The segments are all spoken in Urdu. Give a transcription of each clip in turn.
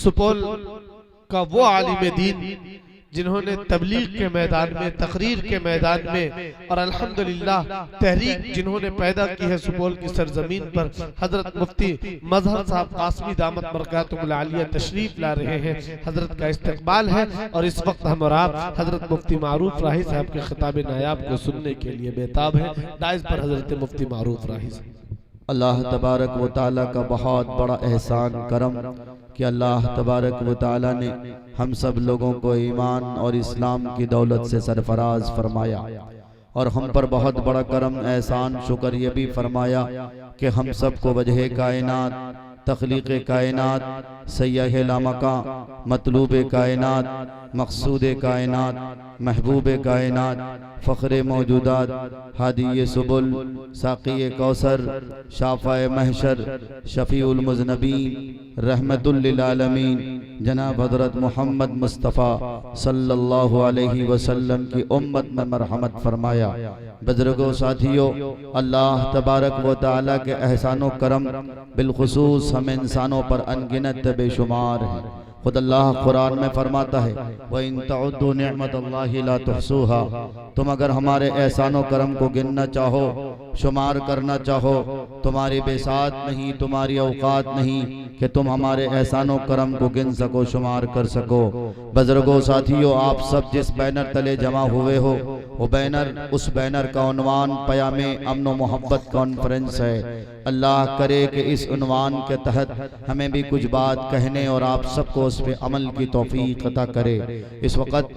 سپول کا وہ عالم دین جنہوں نے تبلیغ کے میدان میں، تقریر کے میدان میں، اور الحمدللہ تحریک جنہوں نے پیدا کی ہے سپول کی سرزمین پر، حضرت مفتی مظہر صاحب قاسمی دامت برکاتہم العالیہ تشریف لا رہے ہیں۔ حضرت کا استقبال ہے اور اس وقت ہم اور آپ حضرت مفتی معروف راہی صاحب کے خطاب نایاب کو سننے کے لیے بیتاب ہیں۔ دائز پر حضرت مفتی معروف راہی صاحب۔ اللہ تبارک و تعالیٰ کا بہت بڑا احسان کرم کہ اللہ تبارک و تعالیٰ نے ہم سب لوگوں کو ایمان اور اسلام کی دولت سے سرفراز فرمایا، اور ہم پر بہت بڑا کرم، احسان، شکر یہ بھی فرمایا کہ ہم سب کو وجہ کائنات، تخلیق کائنات، سیاح لامکاں، مطلوب کائنات، مقصود کائنات، محبوب کائنات، فخر موجودات، ہادی سبل، ساقی کوثر، شافع محشر، شفیع المذنبین، رحمت للعالمین، جناب حضرت محمد مصطفیٰ صلی اللہ علیہ وسلم کی امت میں مرحمت فرمایا۔ بزرگوں، ساتھیوں، اللہ تبارک و تعالیٰ کے احسان و کرم بالخصوص ہم انسانوں پر انگنت بے شمار ہیں۔ خود اللہ قرآن میں فرماتا ہے وَإِن تَعُدُّوا نِعْمَةَ اللَّهِ لَا تُحْصُوهَا، تم اگر ہمارے احسان و کرم کو گننا چاہو، شمار کرنا چاہو، تمہاری بساط نہیں، تمہاری اوقات نہیں کہ تم ہمارے احسان و کرم کو گن سکو، شمار کر سکو۔ بزرگوں، ساتھیوں، آپ سب جس بینر تلے جمع ہوئے ہو، وہ بینر، اس بینر کا عنوان پیام امن و محبت کانفرنس ہے۔ اللہ کرے کہ اس عنوان کے تحت ہمیں بھی کچھ بات کہنے اور آپ سب کو اس پہ عمل کی توفیق عطا کرے۔ اس وقت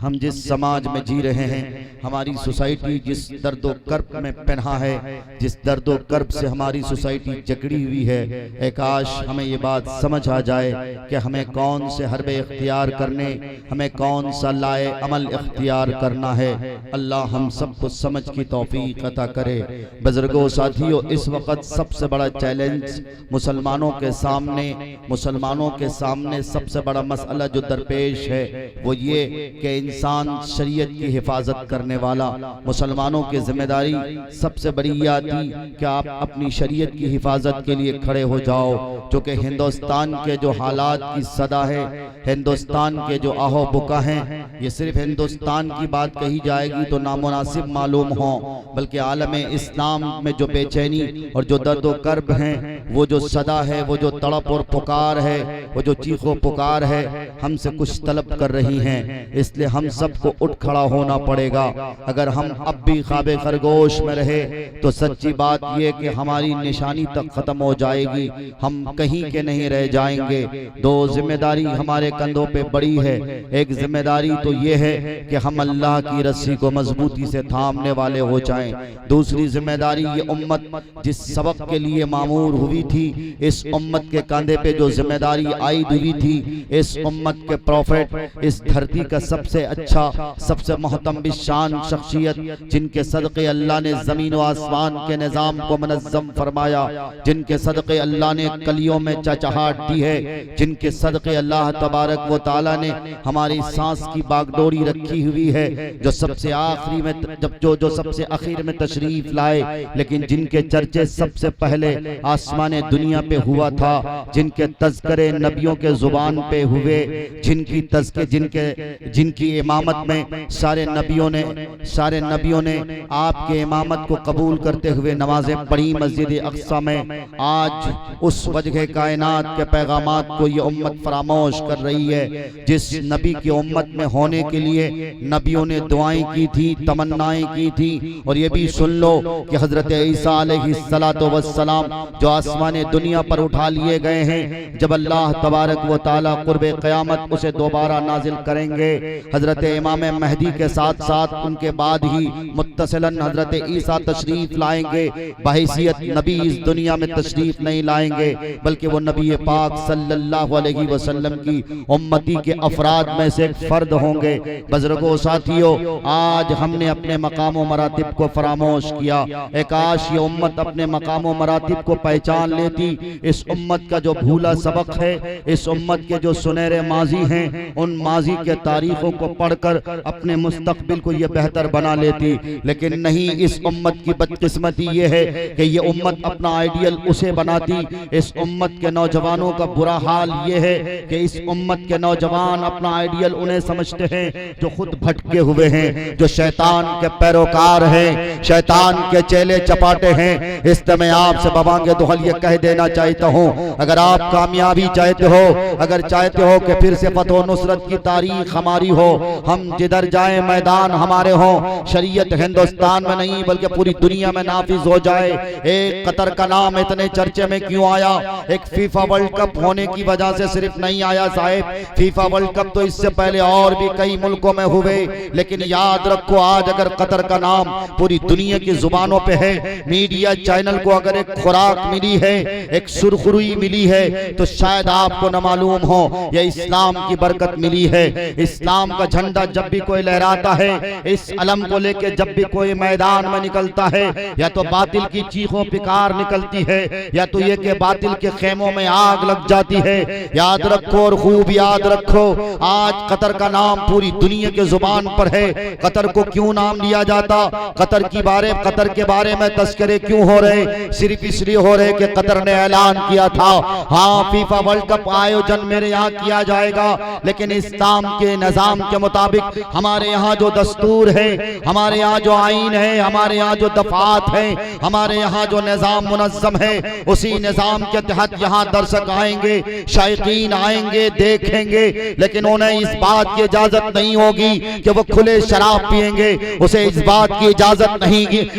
ہم جس سماج میں جی رہے ہیں، ہماری سوسائٹی جس درد و کرب میں پنہا ہے، جس درد و کرب سے ہماری سوسائٹی جکڑی ہوئی ہے، اے کاش ہمیں یہ بات سمجھ آ جائے کہ ہمیں کون سے حربے اختیار کرنے، ہمیں کون سا لائے عمل اختیار کرنا ہے۔ اللہ ہم سب کو سمجھ کی توفیق عطا کرے۔ بزرگوں، ساتھیوں، اس وقت سب سے بڑا چیلنج مسلمانوں کے سامنے سب سے بڑا مسئلہ جو درپیش ہے وہ یہ کہ انسان شریعت کی حفاظت کرنے والا، مسلمانوں کی ذمہ داری سب سے بڑی یہ آتی کہ آپ اپنی شریعت کی حفاظت کے لیے کھڑے ہو جاؤ، جو کہ ہندوستان کے جو حالات کی صدا ہے، ہندوستان کے جو آہ و بکا ہیں، یہ صرف ہندوستان کی بات کہی جائے گی تو نامناسب معلوم ہوں، بلکہ عالم اسلام میں جو بے چینی اور جو درد و کرب ہیں، وہ جو صدا ہے، وہ جو تڑپ اور پکار ہے، وہ جو چیخ و پکار ہے، ہم سے کچھ طلب کر رہی ہیں۔ اس لیے ہم سب کو اٹھ کھڑا ہونا پڑے گا۔ اگر ہم اب بھی خواب خرگوش میں رہے تو سچی بات یہ کہ ہماری نشانی تک ختم ہو جائے گی، ہم کہیں کے نہیں رہ جائیں گے۔ دو ذمہ داری ہمارے کندھوں پہ بڑی ہے۔ ایک ذمہ داری تو یہ ہے کہ ہم اللہ کی رسی کو مضبوطی سے تھامنے والے ہو جائیں۔ دوسری ذمہ داری یہ امت جس سبق کے لیے معمور ہوئی تھی، اس امت کے کاندھے پہ جو ذمہ داری عائد ہوئی تھی، اس امت کے پروفیٹ، اس دھرتی کا سب سے اچھا، سب سے محترم شان شخصیت، جن کے صدقے اللہ نے زمین و آسمان کے نظام کو منظم فرمایا، جن کے صدقے اللہ نے کلیوں میں چچہاٹ دی ہے، جن کے صدقے اللہ تبارک و تعالیٰ نے ہماری سانس کی باگڈوری رکھی ہوئی ہے، جو سب سے آخری میں جو سب سے اخیر میں تشریف لائے، لیکن جن کے چرچے سب سے پہلے آسمان دنیا پہ ہوا تھا، جن کے تذکرے نبیوں کے زبان پہ ہوئے، جن کی امامت میں سارے نبیوں نے آپ کے امامت کو قبول کرتے ہوئے نمازیں پڑھی مسجد اقصی میں۔ آج اس وجہ کائنات کے پیغامات کو یہ امت فراموش کر رہی ہے، جس نبی کی امت میں ہونے کے لیے نبیوں نے دعائیں کی تھی، تمنائیں کی تھی۔ اور یہ بھی سن لو کہ حضرت عیسیٰ علیہ السلام جو آسمان دنیا پر اٹھا لیے گئے ہیں، جب اللہ تبارک و تعالیٰ قرب قیامت اسے دوبارہ نازل کریں گے، حضرت امام مہدی کے ساتھ ساتھ ان کے بعد ہی متصلاً حضرت عیسیٰ تشریف لائیں گے۔ بحیثیت نبی اس دنیا میں تشریف نہیں لائیں گے، بلکہ وہ نبی پاک صلی اللہ علیہ وسلم کی امتی کے افراد میں سے ایک فرد ہوں گے۔ بزرگوں، ساتھیوں، آج ہم نے اپنے مقام و مراتب کو فراموش کیا۔ اے کاش یہ امت اپنے مقام و مراتب کو پہچان لیتی۔ اس امت کا جو بھولا سبق ہے، اس امت کے جو سنہرے ماضی ہیں ان ماضی کے تاریخوں کو پڑھ کر اپنے مستقبل کو یہ بہتر بنا لیتی، لیکن نہیں، اس امت کی بدقسمتی یہ ہے کہ یہ امت اپنا آئیڈیل اسے بناتی۔ اس امت کے نوجوانوں کا برا حال یہ ہے کہ اس امت کے نوجوان اپنا آئیڈیل انہیں سمجھتے ہیں جو خود بھٹکے ہوئے ہیں، جو شیطان کے پیروکار ہیں، شیطان کے چیلے چپاٹے ہیں۔ اس طرح میں آپ سے بابانگ دہل یہ کہہ دینا چاہتا ہوں، اگر آپ کامیابی چاہتے ہو، اگر چاہتے ہو کہ پھر سے فتح و نصرت کی تاریخ ہماری ہو، ہم جدھر جائیں میدان ہمارے ہوں، شریعت ہندوستان میں نہیں بلکہ پوری دنیا میں نافذ ہو جائے۔ ایک قطر کا نام اتنے چرچے میں کیوں آیا؟ ایک فیفا ورلڈ کپ ہونے کی وجہ سے صرف نہیں آیا صاحب، فیفا ورلڈ کپ تو اس سے پہلے اور بھی کئی ملکوں میں ہوئے، لیکن یاد رکھو آج اگر قطر کا نام پوری دنیا کی زبانوں پہ ہے، میڈیا چینل کو اگر ایک خوراک ملی ہے، ایک سرخروئی ملی ہے، تو شاید آپ کو نہ معلوم ہو یہ اسلام کی برکت ملی ہے۔ اسلام کا جھنڈا جب بھی کوئی لہراتا ہے، اس علم کو لے کے جب بھی کوئی میدان میں نکلتا ہے، یا تو باطل کی چیخوں پکار نکلتی ہے، یا تو یہ کہ باطل کے خیموں میں آگ لگ جاتی ہے۔ یاد رکھو اور خوب یاد رکھو، آج قطر کا نام پوری دنیا کے زبان پر ہے۔ قطر کو کیوں نام لیا جاتا؟ قطر کے بارے میں تذکرے کیوں ہو رہے؟ صرف اس لیے ہو رہے کہ قطر نے اعلان کیا تھا ہاں فیفا ورلڈ کپ آیوجن میرے یہاں کیا جائے گا، لیکن اسلام کے نظام کے مطابق ہمارے یہاں جو دستور ہے، ہمارے یہاں جو آئین ہے، ہمارے یہاں جو دفعات ہیں، ہمارے یہاں جو نظام منظم ہے، اسی نظام کے تحت یہاں درشک آئیں گے، شائقین آئیں گے، دیکھیں گے، لیکن انہیں اس بات کی اجازت نہیں ہوگی کہ وہ کھلے شراب پیئیں گے، اسے اس بات کی اجازت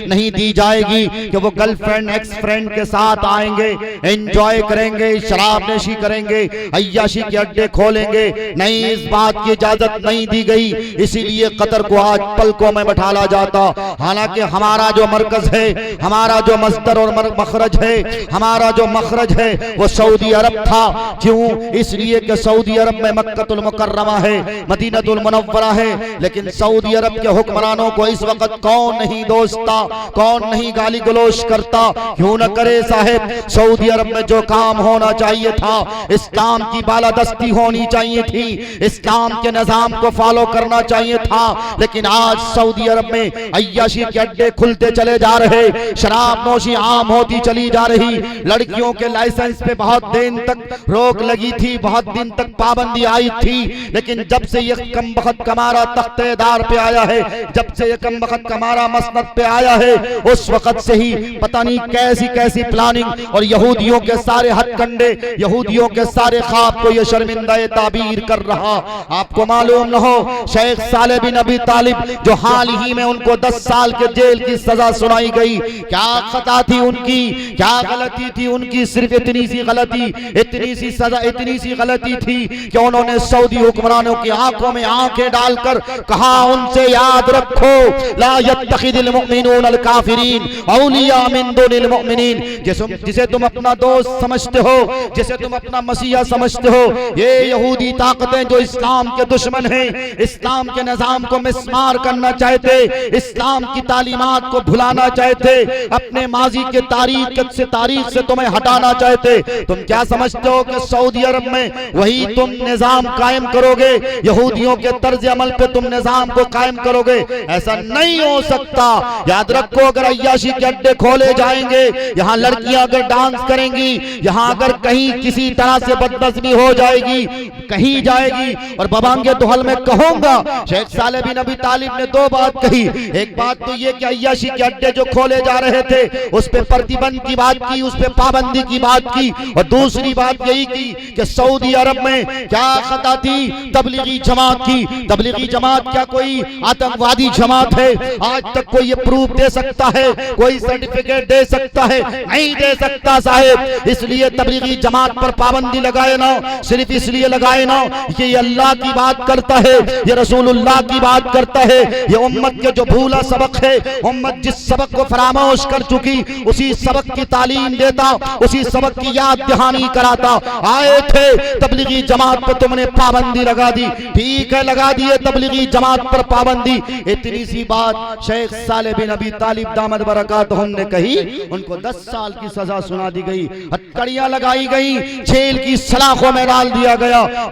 نہیں دی جائے گی کہ وہ گرل فرینڈ ایکس فرینڈ کے ساتھ آئیں گے، انجوائے کریں گے، شراب نوشی کریں گے، عیاشی کے اڈے کھولیں گے، نہیں، اس بات کی اجازت نہیں دی گئی۔ اسی لیے قطر کو آج پلکوں میں بٹھالا جاتا، حالانکہ ہمارا جو مرکز ہے، ہمارا جو مصدر اور مخرج ہے، ہمارا جو مخرج ہے وہ سعودی عرب تھا۔ کیوں؟ اس لیے کہ سعودی عرب میں مکہ المکرمہ ہے، مدینہ المنورہ ہے، لیکن سعودی عرب کے حکمرانوں کو اس وقت کون نہیں دوستا، کون نہیں گالی گلوش کرتا؟ کیوں نہ کرے صاحب؟ سعودی عرب میں جو کام ہونا چاہیے تھا، اسلام کی بالادستی ہونی چاہیے تھی، اسلام کے نظام کو فالو کرنا چاہیے تھا، لیکن آج سعودی عرب میں عیاشی کے اڈے کھلتے چلے جا رہے، شراب نوشی عام ہوتی چلی جا رہی، لڑکیوں کے لائسنس پہ بہت دن تک روک لگی تھی، بہت دن تک پابندی آئی تھی، لیکن جب سے یہ کم بخت کمارا تخت دار پہ آیا ہے، جب سے یہ کم بخت کمارا مسند پہ آیا ہے، اس وقت سے ہی پتہ نہیں کیسی پلاننگ اور یہودیوں کے سارے ہتھ کنڈے، یہودیوں کے سارے خواب کو یہ شرمندہ تعبیر کر رہا۔ آپ کو معلوم نہ ہو شیخ صالح بن ابی طالب جو حال ہی میں ان کو 10 سال کے جیل کی سزا سنائی گئی، کیا خطا تھی ان کی، کیا غلطی تھی ان کی؟ صرف اتنی سی غلطی، اتنی سی سزا، اتنی سی غلطی تھی کہ انہوں نے سعودی حکمرانوں کی آنکھوں میں آنکھیں ڈال کر کہا ان سے یاد رکھو لا يتخذ المؤمنون الکافرین اولیاء من دون المؤمنین، جسے تم اپنا دوست سمجھتے ہو، جسے تم اپنا مسیحا سمجھتے ہو، یہ یہودی طاقتیں جو اسلام کے دشمن ہیں، اسلام کے نظام کو مسمار کرنا چاہتے، اسلام کی تعلیمات کو بھلانا چاہتے، اپنے ماضی کے تاریخ سے تمہیں ہٹانا چاہتے، تم کیا سمجھتے ہو کہ سعودی عرب میں وہی تم نظام قائم کرو گے؟ یہودیوں کے طرز عمل پہ تم نظام کو قائم کرو گے؟ ایسا نہیں ہو سکتا۔ یاد رکھو اگر عیاشی کے اڈے کھولے جائیں گے، یہاں لڑکیاں اگر ڈانس کریں گی، یہاں اگر کہیں کسی طرح سے بدنظمی ہو جائے گی، کہیں جائے گی، اور بابانگ دہل میں کہوں گا شیخ صالح بن ابی طالب نے 2 بات کہی، ایک بات تو یہ کہ عیاشی کے اڈے جو کھولے جا رہے تھے اس پہ پرتیبند کی بات کی، اس پہ پابندی کی بات کی، اور دوسری بات یہی کی کہ سعودی عرب میں کیا خطا تھی تبلیغی جماعت کی۔ تبلیغی جماعت کیا کوئی آتنکوادی جماعت ہے؟ آج تک کوئی یہ پروف دے سکتا ہے، کوئی سرٹیفکیٹ دے سکتا ہے؟ نہیں دے سکتا صاحب۔ اس لیے تبلیغی جماعت پر پابندی لگائے نا، صرف اس لیے لگائے نا کہ یہ اللہ کی بات کرتا ہے، یہ رسول اللہ کی بات کرتا ہے، یہ امت کے جو بھولا سبق ہے، امت جس سبق کو فراموش کر چکی اسی سبق کی تعلیم دیتا، اسی سبق کی یاد دہانی کراتا۔ آئے تھے تبلیغی جماعت پر تم نے پابندی لگا دی، ٹھیک ہے لگا دیے تبلیغی جماعت پر پابندی، اتنی سی بات شیخ صالح بن ابی طالب دامت برکاتہم نے کہی، ان کو 10 سال کی سزا سنا دی گئی، ہتکڑیاں لگائی گئی، جیل کی سلاخوں میں ڈال دیا گیا۔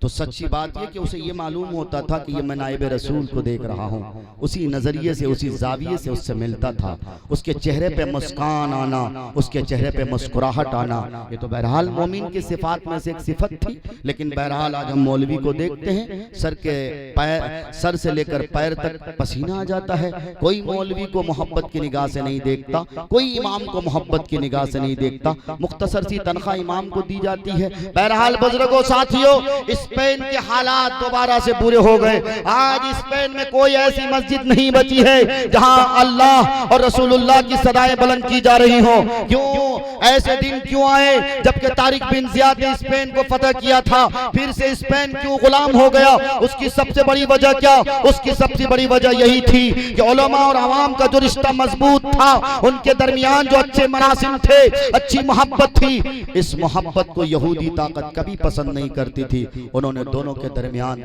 تو سچی بات یہ کہ اسے یہ معلوم ہوتا تھا کہ یہ میں نائب رسول کو دیکھ رہا ہوں، اسی نظریے سے اسی زاویے سے اس سے ملتا تھا، اس کے چہرے پہ مسکان آنا، اس کے چہرے پہ مسکراہٹ آنا، یہ تو بہرحال مومن کی صفات میں سے ایک صفت تھی۔ لیکن بہرحال آج ہم مولوی کو دیکھتے ہیں سر سے لے کر پیر تک پسینہ آ جاتا ہے، کوئی مولوی کو محبت کی نگاہ سے نہیں دیکھتا، کوئی امام کو محبت کی نگاہ سے نہیں دیکھتا، مختصر سی تنخواہ امام کو دی جاتی ہے۔ بہرحال بزرگوں ساتھیوں، اسپین کے حالات دوبارہ سے برے ہو گئے۔ آج اسپین میں کوئی ایسی مسجد نہیں بچی ہے جہاں اللہ اور رسول اللہ کی صدائیں بلند کی جا رہی ہوں۔ کیوں ایسے دن کیوں آئے جبکہ طارق بن زیاد نے اسپین کو فتح کیا تھا؟ پھر سے اسپین کیوں غلام ہو گیا؟ اس کی سب سے بڑی وجہ کیا؟ اس کی سب سے بڑی وجہ یہی تھی کہ علماء اور عوام کا جو رشتہ مضبوط تھا، ان کے درمیان جو اچھے مراسم تھے، اچھی محبت تھی، اس محبت کو یہودی طاقت کبھی پسند نہیں کرتی تھی۔ انہوں نے دونوں کے درمیان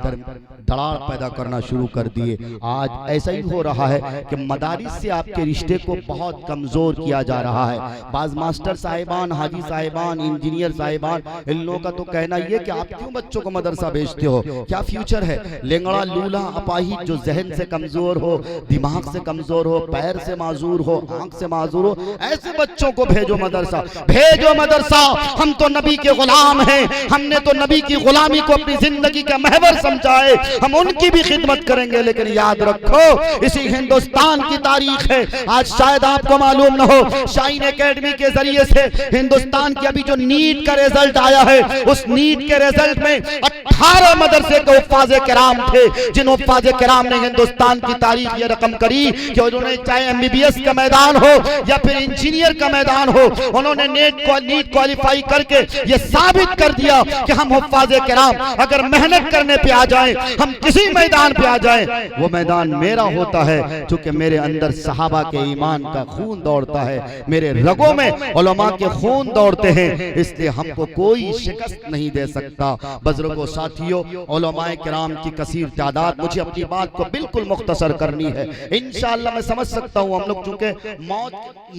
دراڑ پیدا کرنا شروع کر دیے۔ آج ایسا ہی ہو رہا ہے کہ مدارس سے آپ کے رشتے کو بہت کمزور کیا جا رہا ہے۔ بعض ماسٹر صاحبان، حاجی صاحبان، انجینئر صاحبان، ان لوگوں کا تو کہنا یہ کہ آپ کیوں بچوں کو مدرسہ بھیجتے ہو؟ کیا فیوچر ہے؟ لنگڑا لولا اپاہج جو ذہن سے کمزور ہو، دماغ سے کمزور ہو، پیر سے معذور ہو، آنکھ سے معذور ہو، ایسے بچوں کو بھیجو مدرسہ، بھیجو مدرسہ۔ ہم تو نبی کے غلام ہیں، ہم نے تو نبی کی غلامی کو اپنی زندگی کا محور سمجھا ہے، ہم ان کی بھی خدمت کریں گے۔ لیکن یاد رکھو، اسی ہندوستان کی تاریخ ہے۔ آج شاید آپ کو معلوم نہ ہو، شاہین اکیڈمی کے ذریعے سے ہندوستان کی ابھی جو نیٹ کا ریزلٹ آیا ہے، اس نیٹ کے ریزلٹ میں 18 مدرسے کے حفاظ کرام تھے، جن حفاظ کرام نے ہندوستان کی تاریخ یہ رقم کری کہ انہوں نے چاہے MBBS کا میدان ہو یا پھر انجینئر کا میدان ہو، انہوں نے نیٹ کوالیفائی کر کے یہ ثابت کر دیا کہ ہم حفاظ کرام اگر محنت کرنے پہ آ جائیں، ہم کسی میدان پہ آ جائیں، وہ میدان میرا ہوتا ہے، چونکہ میرے اندر صحابہ کے ایمان کا خون دوڑتا ہے، میرے رگوں میں علماء کے خون دوڑتے ہیں، اس لیے ہم کو کوئی شکست نہیں دے سکتا۔ بزرگوں ساتھیوں، علماء کرام کی کثیر تعداد، مجھے اپنی بات کو بالکل مختصر کرنی ہے، انشاءاللہ میں سمجھ سکتا ہوں ہم لوگ چونکہ موت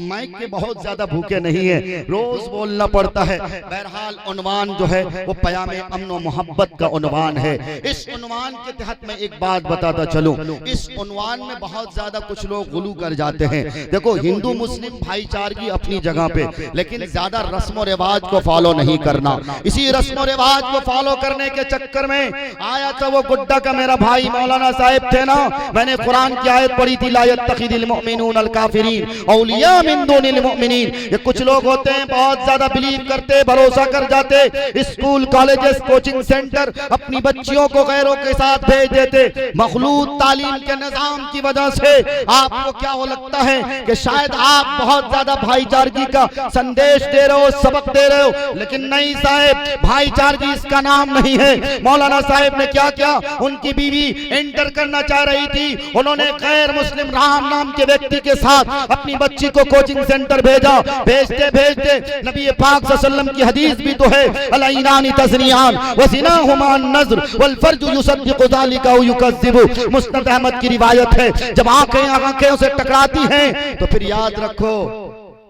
مائک کے بہت زیادہ بھوکے نہیں ہیں، روز بولنا پڑتا ہے۔ بہرحال عنوان جو ہے وہ پیام امن و محبت کا عنوان ہے۔ اس عنوان کے تحت میں ایک بات بتاتا چلوں، اس عنوان میں بہت زیادہ کچھ لوگ غلو کر جاتے ہیں۔ دیکھو، ہندو مسلم بھائی چارگی اپنی جگہ پہ، لیکن زیادہ رسم و رواج کو فالو نہیں کرنا۔ اسی رسم و رواج کو فالو کرنے کے چکر میں آیا تھا وہ گڈا کا میرا بھائی مولانا صاحب تھے نا، میں نے قرآن کی آیت پڑھی تھی، لا یتخذ المؤمنون الکافرین اولیاء من دون المؤمنین۔ یہ کچھ لوگ ہوتے ہیں بہت زیادہ بلیو کرتے، بھروسہ کر جاتے، اسکول، کالجز، کوچنگ سینٹر اپنی بچیوں کو غیروں کے ساتھ بھیج دیتے۔ مخلوط تعلیم کے نظام کی وجہ سے آپ کو کیا ہو لگتا ہے کہ شاید آپ بہت زیادہ بھائی چارگی کا سندیش دے رہے ہو، سبق دے رہے ہو، لیکن نہیں صاحب، بھائی چارگی اس کا نام نہیں ہے۔ مولانا صاحب نے کیا کیا، ان کی بیوی انٹر کرنا چاہ رہی تھی، انہوں نے غیر مسلم رام نام کے ویکتی کے ساتھ اپنی بچی کو کوچنگ سینٹر بھیجا۔ بھیجتے بھیجتے نبی پاک صلی اللہ علیہ وسلم کی حدیث بھی تو ہے، العینان تزنیان وزناہما النظر والفرج یصدق ذلك او یکذب۔ مسند احمد کی روایت ہے، جب آنکھیں سے ٹکراتی ہیں تو پھر یاد رکھو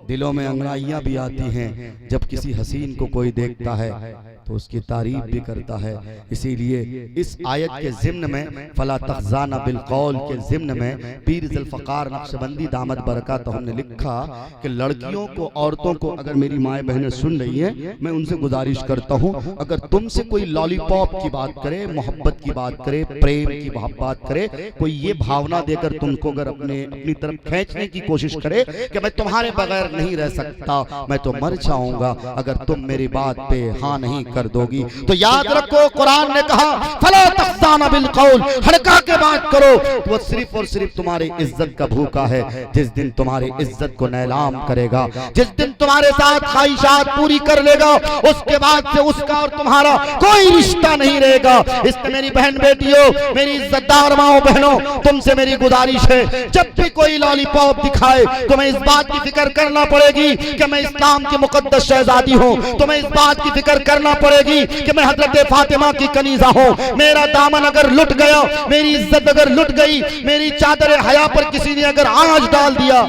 دلوں میں انگڑائیاں بھی آتی ہیں۔ جب کسی حسین کو کوئی دیکھتا ہے تو اس کی تعریف بھی کرتا ہے۔ اسی لیے اس آیت کے ضمن میں فلا تخزان بالقول کے ضمن میں پیر ذوالفقار نقشبندی دامت برکاتہم نے لکھا کہ لڑکیوں کو، عورتوں کو، اگر میری مائیں بہنیں سن رہی ہیں، میں ان سے گزارش کرتا ہوں، اگر تم سے کوئی لالی پاپ کی بات کرے، محبت کی بات کرے، پریم کی بات کرے، کوئی یہ بھاونا دے کر تم کو اگر اپنی طرف کھینچنے کی کوشش کرے کہ میں تمہارے بغیر نہیں رہ سکتا، میں تو مر جاؤں گا اگر تم میری بات پہ ہاں نہیں کر دو گی، تو یاد رکھو قرآن نے کہا فلا تخزان بالقول، ہڑکا کے بات کرو، وہ صرف اور صرف تمہاری عزت کا بھوکا ہے۔ جس دن تمہاری عزت کو نیلام کرے گا، جس دن تمہارے ساتھ خواہشات پوری کر لے گا، اس کے بعد سے اس کا اور تمہارا کوئی رشتہ نہیں رہے گا۔ اس میں میری بہن بیٹیوں، میری عزت دار ماؤں بہنوں، تم سے میری گزارش ہے، جب بھی کوئی لالی پاپ دکھائے تمہیں اس بات کی فکر کرنا پڑے گی کہ میں اسلام کی مقدس شہزادی ہوں، تمہیں اس بات کی فکر کرنا پڑے گی کہ میں حضرت فاطمہ کی کنیزہ ہوں۔ میرا دامن اگر لٹ گیا، میری عزت اگر لٹ گئی، میری چادر حیا پر کسی نے اگر آنچ ڈال دیا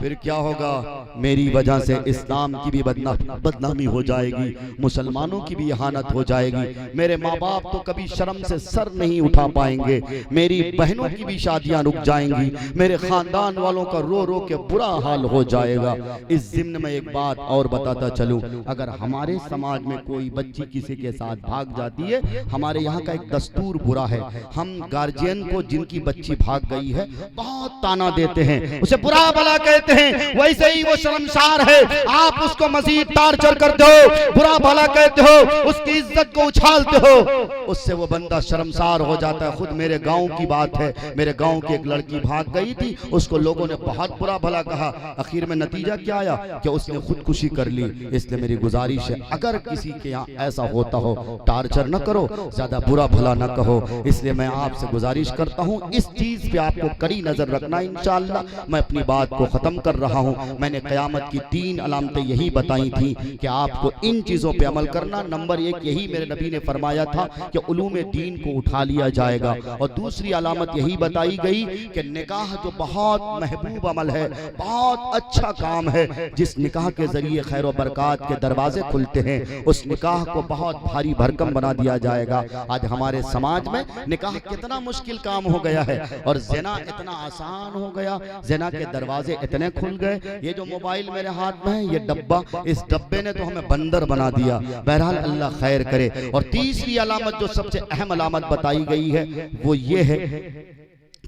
پھر کیا ہوگا؟ میری وجہ سے اسلام کی بھی بدنامی ہو جائے گی، مسلمانوں کی بھی اہانت ہو جائے گی، میرے ماں باپ تو کبھی شرم سے سر نہیں اٹھا پائیں گے، میری بہنوں کی بھی شادیاں رک جائیں گی، میرے خاندان والوں کا رو رو کے برا حال ہو جائے گا۔ اس ضمن میں ایک بات اور بتاتا چلوں، اگر ہمارے سماج میں کوئی بچی کسی کے ساتھ بھاگ جاتی ہے، ہمارے یہاں کا ایک دستور برا ہے، ہم گارجین کو جن کی بچی بھاگ گئی ہے بہت تانا دیتے ہیں، اسے برا بھلا کہتے ہیں، ویسے ہی وہ شرمسار ہے، آپ اس کو مزید ٹارچر کرتے ہو، برا بھلا کہتے ہو، اس کی عزت کو اچھالتے ہو، اس سے وہ بندہ شرمسار ہو جاتا ہے۔ خود میرے گاؤں کی بات ہے، میرے گاؤں کی ایک لڑکی بھاگ گئی تھی، اس کو لوگوں نے بہت برا بھلا کہا، آخر میں نتیجہ کیا آیا کہ اس نے خودکشی کر لی۔ اس لیے میری گزارش ہے، اگر کسی کے یہاں ایسا ہوتا ہو ٹارچر نہ کرو، زیادہ برا بھلا نہ کہو۔ اس لیے میں آپ سے گزارش کرتا ہوں، اس چیز پہ آپ کو کڑی نظر رکھنا۔ انشاءاللہ میں اپنی بات کو ختم کر رہا ہوں۔ میں نے قیامت کی 3 علامتیں یہی بتائی تھیں کہ آپ کو ان چیزوں پہ عمل کرنا۔ نمبر 1 یہی میرے نبی نے فرمایا تھا کہ علوم دین کو اٹھا لیا جائے گا، اور دوسری علامت یہی بتائی گئی کہ نکاح جو بہت محبوب عمل ہے، بہت اچھا کام ہے، جس نکاح کے ذریعے خیر و برکات کے دروازے کھلتے ہیں، اس نکاح کو بہت بھاری بھرکم بنا دیا جائے گا۔ آج ہمارے سماج میں نکاح کتنا مشکل کام ہو گیا ہے، اور زنا اتنا آسان ہو گیا، زنا کے دروازے اتنے کھل گئے۔ یہ جو موبائل میرے ہاتھ میں ہے، یہ ڈبہ، اس ڈبے نے تو ہمیں بندر بنا دیا۔ بہرحال اللہ خیر کرے۔ اور تیسری علامت جو سب سے اہم علامت بتائی گئی ہے وہ یہ ہے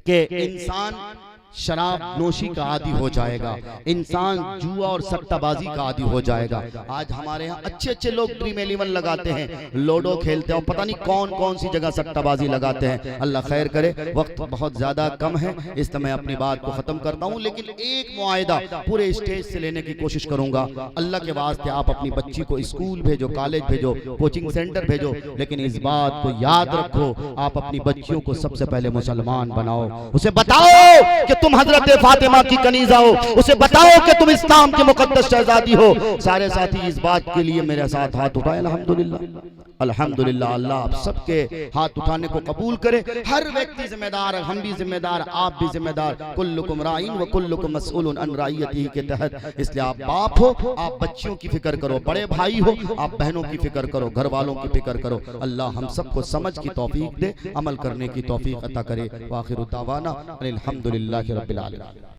کہ انسان شراب نوشی کا عادی ہو جائے گا، انسان جوا اور سٹہ بازی کا عادی ہو جائے گا۔ آج ہمارے ہاں اچھے اچھے لوگ ڈریم 11 لگاتے ہیں، لوڈو کھیلتے ہیں، اور پتہ نہیں کون کون سی جگہ سٹہ بازی لگاتے ہیں۔ اللہ خیر کرے، وقت بہت زیادہ کم ہے، اس طرح میں اپنی بات کو ختم کرتا ہوں، لیکن ایک معاہدہ پورے اسٹیج سے لینے کی کوشش کروں گا۔ اللہ کے واسطے آپ اپنی بچی کو اسکول بھیجو، کالج بھیجو، کوچنگ سینٹر بھیجو، لیکن اس بات کو یاد رکھو، آپ اپنی بچیوں کو سب سے پہلے مسلمان بناؤ۔ اسے بتاؤ کہ تم حضرت فاطمہ کی کنیزہ ہو، اسے بتاؤ کہ تم اسلام کی مقدس شہزادی ہو۔ سارے ساتھی اس بات کے لیے میرے ساتھ ہاتھ اٹھائیں۔ الحمدللہ الحمدللہ۔ اللہ آپ سب کے ہاتھ اٹھانے کو قبول کرے۔ ہر ویکتی ذمہ دار، ہم بھی ذمہ دار، آپ بھی ذمہ دار۔ کلکم راعین و کلکم مسئول عن رعیتہ کے تحت، اس لیے آپ باپ ہو، آپ بچیوں کی فکر کرو، بڑے بھائی ہو، آپ بہنوں کی فکر کرو، گھر والوں کی فکر کرو۔ اللہ ہم سب کو سمجھ کی توفیق دے، عمل کرنے کی توفیق عطا کرے۔ وآخر دعوانا الحمدللہ رب العالمین۔